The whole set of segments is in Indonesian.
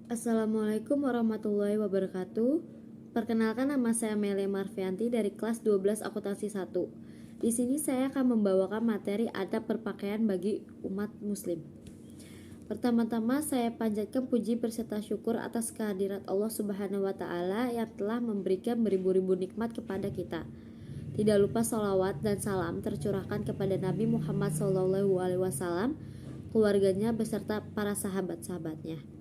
Assalamualaikum warahmatullahi wabarakatuh. Perkenalkan, nama saya Mele Marvianti dari kelas 12 Akuntansi 1. Di sini saya akan membawakan materi adab berpakaian bagi umat muslim. Pertama-tama saya panjatkan puji berserta syukur atas kehadirat Allah Subhanahu wa taala yang telah memberikan beribu-ribu nikmat kepada kita. Tidak lupa sholawat dan salam tercurahkan kepada Nabi Muhammad SAW, keluarganya beserta para sahabat-sahabatnya.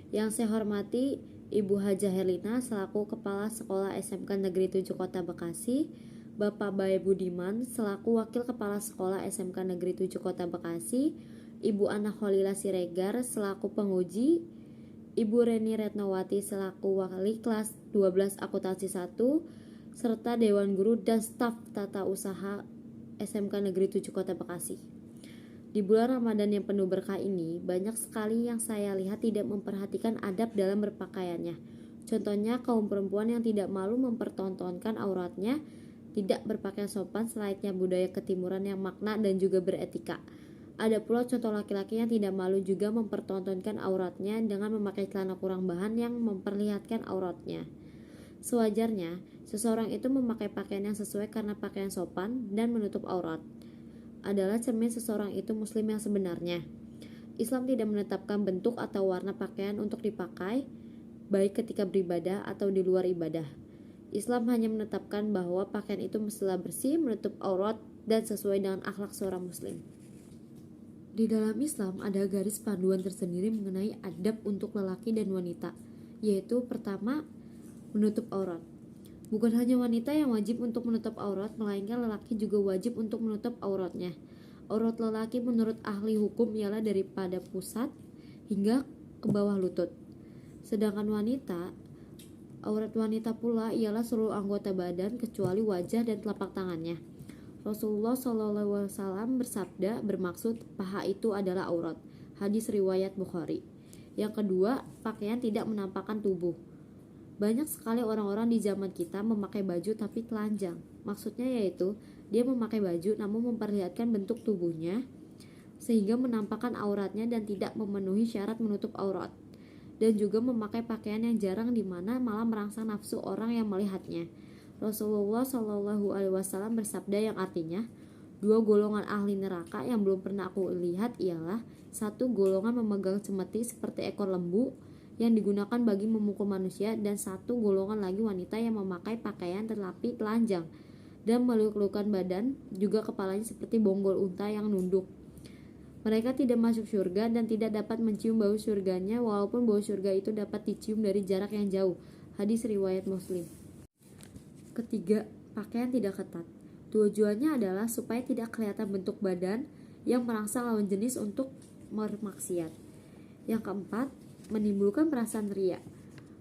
Yang saya hormati Ibu Hajah Herlina selaku Kepala Sekolah SMK Negeri 7 Kota Bekasi, Bapak Bae Budiman selaku Wakil Kepala Sekolah SMK Negeri 7 Kota Bekasi, Ibu Ana Kholila Siregar selaku penguji, Ibu Reni Retnowati selaku Wali Kelas 12 Akuntansi 1, serta Dewan Guru dan staf tata usaha SMK Negeri 7 Kota Bekasi. Di bulan Ramadan yang penuh berkah ini, banyak sekali yang saya lihat tidak memperhatikan adab dalam berpakaiannya. Contohnya kaum perempuan yang tidak malu mempertontonkan auratnya, tidak berpakaian sopan selayaknya budaya ketimuran yang makna dan juga beretika. Ada pula contoh laki-laki yang tidak malu juga mempertontonkan auratnya dengan memakai celana kurang bahan yang memperlihatkan auratnya. Sewajarnya, seseorang itu memakai pakaian yang sesuai karena pakaian sopan dan menutup aurat adalah cermin seseorang itu muslim yang sebenarnya. Islam tidak menetapkan bentuk atau warna pakaian untuk dipakai, baik ketika beribadah atau di luar ibadah. Islam hanya menetapkan bahwa pakaian itu mestilah bersih, menutup aurat, dan sesuai dengan akhlak seorang muslim. Di dalam Islam ada garis panduan tersendiri mengenai adab untuk lelaki dan wanita, yaitu pertama, menutup aurat. Bukan hanya wanita yang wajib untuk menutup aurat, melainkan lelaki juga wajib untuk menutup auratnya. Aurat lelaki menurut ahli hukum ialah daripada pusat hingga ke bawah lutut. Sedangkan aurat wanita pula ialah seluruh anggota badan kecuali wajah dan telapak tangannya. Rasulullah SAW bersabda bermaksud paha itu adalah aurat. Hadis riwayat Bukhari. Yang kedua, pakaian tidak menampakkan tubuh. Banyak sekali orang-orang di zaman kita memakai baju tapi telanjang. Maksudnya yaitu dia memakai baju namun memperlihatkan bentuk tubuhnya sehingga menampakkan auratnya dan tidak memenuhi syarat menutup aurat. Dan juga memakai pakaian yang jarang di mana malah merangsang nafsu orang yang melihatnya. Rasulullah SAW bersabda yang artinya, dua golongan ahli neraka yang belum pernah aku lihat ialah satu golongan memegang cemeti seperti ekor lembu yang digunakan bagi memukul manusia, dan satu golongan lagi wanita yang memakai pakaian tetapi telanjang dan meluk-lukan badan, juga kepalanya seperti bonggol unta yang nunduk. Mereka tidak masuk surga dan tidak dapat mencium bau surganya, walaupun bau surga itu dapat dicium dari jarak yang jauh. Hadis riwayat Muslim. Ketiga, pakaian tidak ketat. Tujuannya adalah supaya tidak kelihatan bentuk badan yang merangsang lawan jenis untuk bermaksiat. Yang keempat, menimbulkan perasaan riya.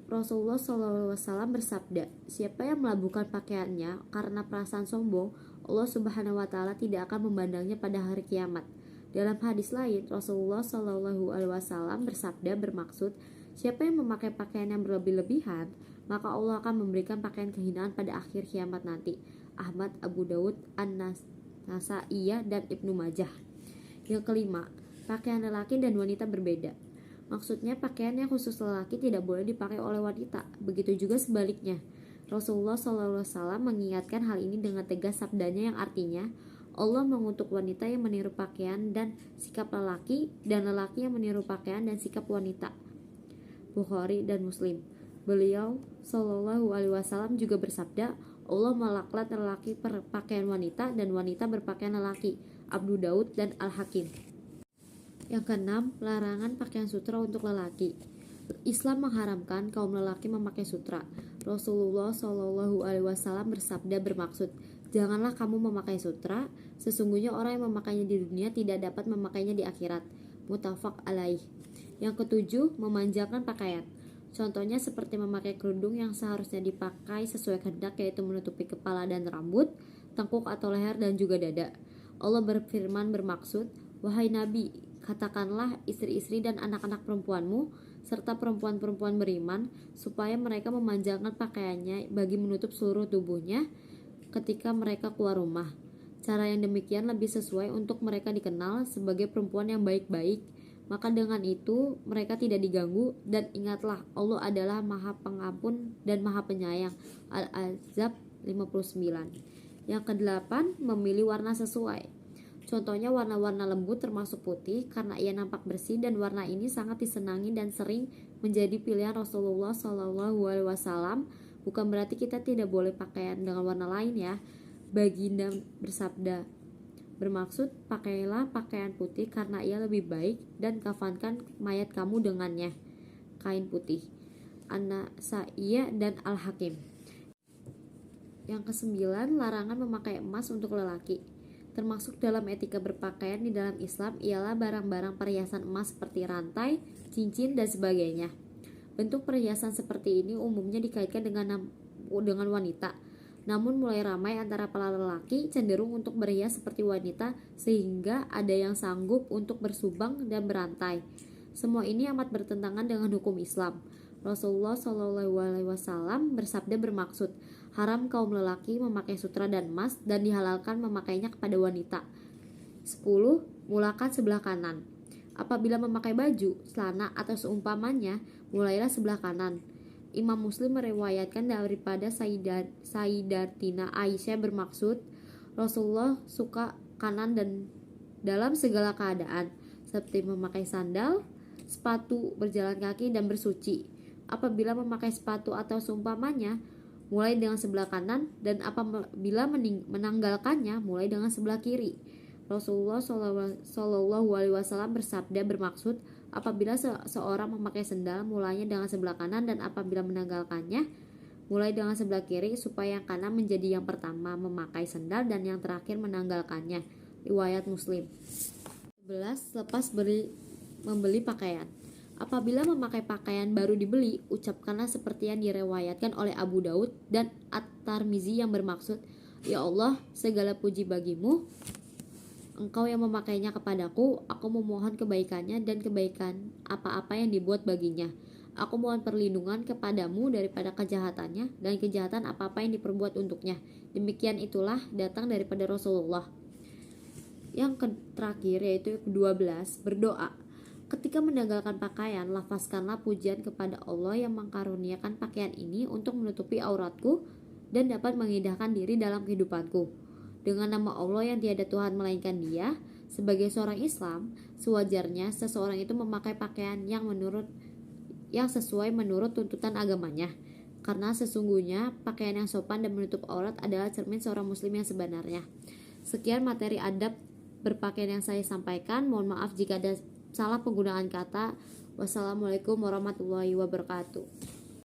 Rasulullah SAW bersabda, siapa yang melabuhkan pakaiannya karena perasaan sombong, Allah Subhanahu wa taala tidak akan memandangnya pada hari kiamat. Dalam hadis lain, Rasulullah SAW bersabda bermaksud, siapa yang memakai pakaian yang berlebih-lebihan, maka Allah akan memberikan pakaian kehinaan pada akhir kiamat nanti. Ahmad, Abu Daud, An-Nasaiyah, dan Ibnu Majah. Yang kelima, pakaian lelaki dan wanita berbeda. Maksudnya pakaian yang khusus lelaki tidak boleh dipakai oleh wanita. Begitu juga sebaliknya. Rasulullah SAW mengingatkan hal ini dengan tegas sabdanya yang artinya, Allah mengutuk wanita yang meniru pakaian dan sikap lelaki, dan lelaki yang meniru pakaian dan sikap wanita. Bukhari dan Muslim. Beliau SAW juga bersabda, Allah melaknat lelaki berpakaian wanita dan wanita berpakaian lelaki. Abu Daud dan Al-Hakim. Yang keenam, larangan pakaian sutra untuk lelaki. Islam mengharamkan kaum lelaki memakai sutra. Rasulullah SAW bersabda bermaksud, janganlah kamu memakai sutra, sesungguhnya orang yang memakainya di dunia tidak dapat memakainya di akhirat. Muttafaq alaih. Yang ketujuh, memanjangkan pakaian. Contohnya seperti memakai kerudung yang seharusnya dipakai sesuai kehendak, yaitu menutupi kepala dan rambut, tengkuk atau leher, dan juga dada. Allah berfirman bermaksud, wahai Nabi, katakanlah istri-istri dan anak-anak perempuanmu serta perempuan-perempuan beriman supaya mereka memanjangkan pakaiannya bagi menutup seluruh tubuhnya ketika mereka keluar rumah. Cara yang demikian lebih sesuai untuk mereka dikenal sebagai perempuan yang baik-baik, Maka dengan itu mereka tidak diganggu, dan ingatlah Allah adalah Maha Pengampun dan Maha Penyayang. Al-Ahzab 59. Yang kedelapan, memilih warna sesuai. Contohnya warna-warna lembut termasuk putih karena ia nampak bersih, dan warna ini sangat disenangi dan sering menjadi pilihan Rasulullah SAW. Bukan berarti kita tidak boleh pakaian dengan warna lain ya. Baginda bersabda, bermaksud pakailah pakaian putih karena ia lebih baik, dan kafankan mayat kamu dengannya, kain putih. An-Nasa'i dan Al-Hakim. Yang kesembilan, larangan memakai emas untuk lelaki. Termasuk dalam etika berpakaian di dalam Islam ialah barang-barang perhiasan emas seperti rantai, cincin, dan sebagainya. Bentuk perhiasan seperti ini umumnya dikaitkan dengan wanita. Namun mulai ramai antara para lelaki cenderung untuk berhias seperti wanita, sehingga ada yang sanggup untuk bersubang dan berantai. Semua ini amat bertentangan dengan hukum Islam. Rasulullah SAW bersabda bermaksud, haram kaum lelaki memakai sutra dan emas, dan dihalalkan memakainya kepada wanita. 10. Mulakan sebelah kanan. Apabila memakai baju, celana, atau seumpamanya, mulailah sebelah kanan. Imam Muslim meriwayatkan daripada Sayyidatina Aisyah bermaksud, Rasulullah suka kanan dan dalam segala keadaan, seperti memakai sandal, sepatu, berjalan kaki, dan bersuci. Apabila memakai sepatu atau seumpamanya, mulai dengan sebelah kanan, dan apabila menanggalkannya, mulai dengan sebelah kiri. Rasulullah SAW bersabda bermaksud, apabila seorang memakai sendal, mulainya dengan sebelah kanan, dan apabila menanggalkannya, mulai dengan sebelah kiri, supaya yang kanan menjadi yang pertama memakai sendal dan yang terakhir menanggalkannya. Riwayat Muslim. 11. Lepas membeli pakaian. Apabila memakai pakaian baru dibeli, ucapkanlah seperti yang diriwayatkan oleh Abu Daud dan At-Tirmizi yang bermaksud, ya Allah, segala puji bagimu, Engkau yang memakainya kepadaku, aku memohon kebaikannya dan kebaikan apa-apa yang dibuat baginya. Aku mohon perlindungan kepadamu daripada kejahatannya dan kejahatan apa-apa yang diperbuat untuknya. Demikian itulah datang daripada Rasulullah. Yang terakhir yaitu 12, berdoa. Ketika menanggalkan pakaian, lafazkanlah pujian kepada Allah yang mengkaruniakan pakaian ini untuk menutupi auratku dan dapat mengindahkan diri dalam kehidupanku. Dengan nama Allah yang tiada Tuhan melainkan Dia, sebagai seorang Islam, sewajarnya seseorang itu memakai pakaian yang sesuai menurut tuntutan agamanya. Karena sesungguhnya pakaian yang sopan dan menutup aurat adalah cermin seorang muslim yang sebenarnya. Sekian materi adab berpakaian yang saya sampaikan. Mohon maaf jika ada salah penggunaan kata. Wassalamualaikum warahmatullahi wabarakatuh.